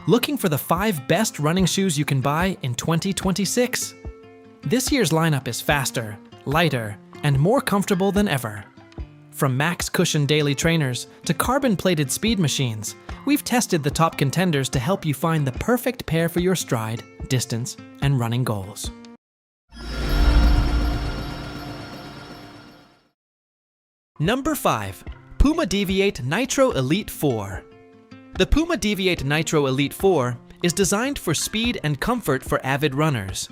Looking for the 5 best running shoes you can buy in 2026? This year's lineup is faster, lighter, and more comfortable than ever. From max cushion daily trainers to carbon-plated speed machines, we've tested the top contenders to help you find the perfect pair for your stride, distance, and running goals. Number 5. Puma Deviate Nitro Elite 4. The Puma Deviate Nitro Elite 4 is designed for speed and comfort for avid runners.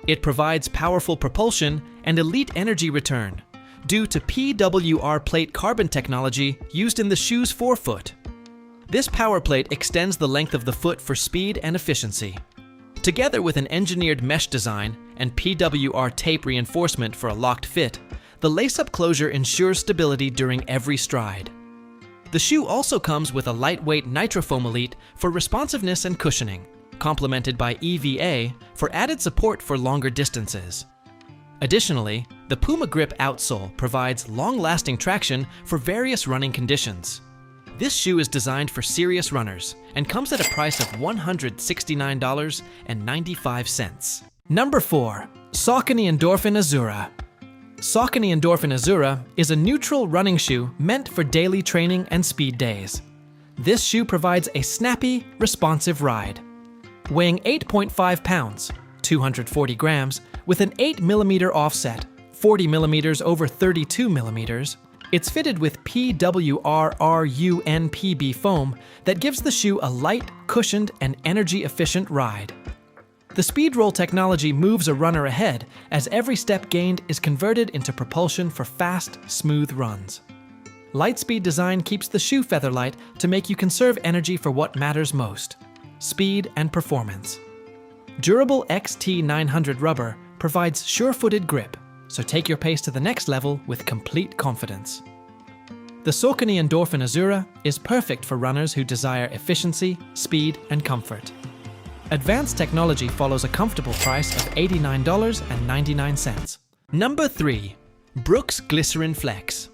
It provides powerful propulsion and elite energy return due to PWR plate carbon technology used in the shoe's forefoot. This power plate extends the length of the foot for speed and efficiency. Together with an engineered mesh design and PWR tape reinforcement for a locked fit, the lace-up closure ensures stability during every stride. The shoe also comes with a lightweight Nitrofoam Elite for responsiveness and cushioning, complemented by EVA for added support for longer distances. Additionally, the Puma Grip outsole provides long-lasting traction for various running conditions. This shoe is designed for serious runners and comes at a price of $169.95. Number 4. Saucony Endorphin Azura. Saucony Endorphin Azura is a neutral running shoe meant for daily training and speed days. This shoe provides a snappy, responsive ride. Weighing 8.5 pounds, 240 grams, with an 8mm offset, 40mm over 32mm, it's fitted with PWR-RUNPB foam that gives the shoe a light, cushioned, and energy-efficient ride. The speed roll technology moves a runner ahead as every step gained is converted into propulsion for fast, smooth runs. Lightspeed design keeps the shoe feather light to make you conserve energy for what matters most: speed and performance. Durable XT900 rubber provides sure-footed grip, so take your pace to the next level with complete confidence. The Saucony Endorphin Azura is perfect for runners who desire efficiency, speed, and comfort. Advanced technology follows a comfortable price of $89.99. Number 3. Brooks Glycerin Flex.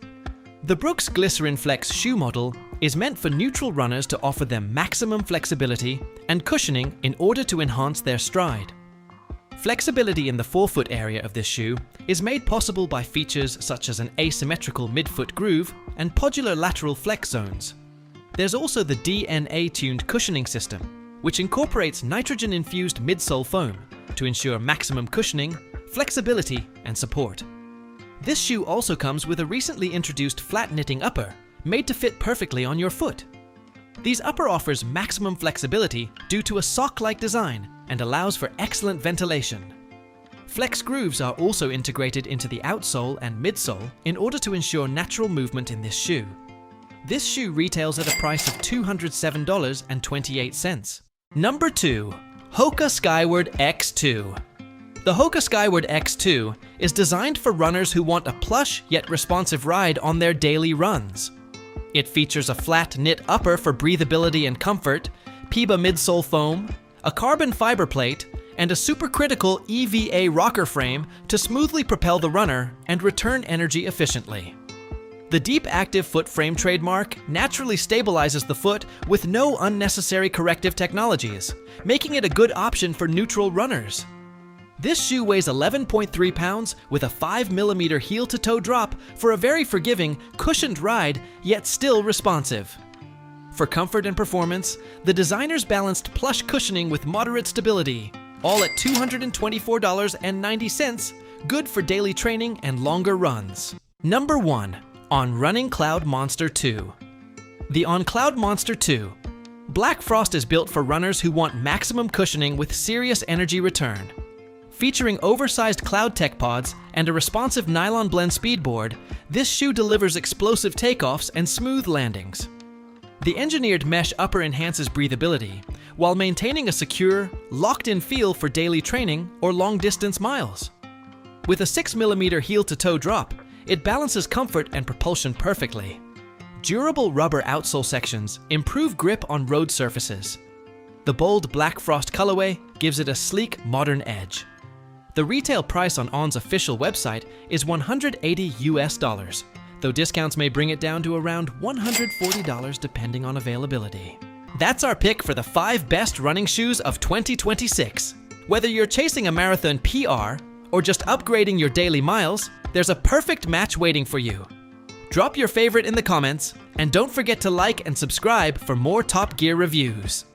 The Brooks Glycerin Flex shoe model is meant for neutral runners to offer them maximum flexibility and cushioning in order to enhance their stride. Flexibility in the forefoot area of this shoe is made possible by features such as an asymmetrical midfoot groove and podular lateral flex zones. There's also the DNA-tuned cushioning system, which incorporates nitrogen-infused midsole foam to ensure maximum cushioning, flexibility, and support. This shoe also comes with a recently introduced flat knitting upper, made to fit perfectly on your foot. These upper offers maximum flexibility due to a sock-like design and allows for excellent ventilation. Flex grooves are also integrated into the outsole and midsole in order to ensure natural movement in this shoe. This shoe retails at a price of $207.28. Number 2. Hoka Skyward X2. The Hoka Skyward X2 is designed for runners who want a plush yet responsive ride on their daily runs. It features a flat knit upper for breathability and comfort, Puma midsole foam, a carbon fiber plate, and a supercritical EVA rocker frame to smoothly propel the runner and return energy efficiently. The Deep Active Foot Frame trademark naturally stabilizes the foot with no unnecessary corrective technologies, making it a good option for neutral runners. This shoe weighs 11.3 pounds with a 5mm heel-to-toe drop for a very forgiving, cushioned ride, yet still responsive. For comfort and performance, the designers balanced plush cushioning with moderate stability, all at $224.90, good for daily training and longer runs. Number 1. On Cloudmonster 2. The On Cloudmonster 2. Black Frost is built for runners who want maximum cushioning with serious energy return. Featuring oversized cloud tech pods and a responsive nylon blend speedboard, this shoe delivers explosive takeoffs and smooth landings. The engineered mesh upper enhances breathability, while maintaining a secure, locked-in feel for daily training or long-distance miles. With a 6mm heel-to-toe drop, it balances comfort and propulsion perfectly. Durable rubber outsole sections improve grip on road surfaces. The bold Black Frost colorway gives it a sleek, modern edge. The retail price on On's official website is $180, though discounts may bring it down to around $140 depending on availability. That's our pick for the 5 best running shoes of 2026. Whether you're chasing a marathon PR or just upgrading your daily miles, there's a perfect match waiting for you. Drop your favorite in the comments, and don't forget to like and subscribe for more Top Gear reviews.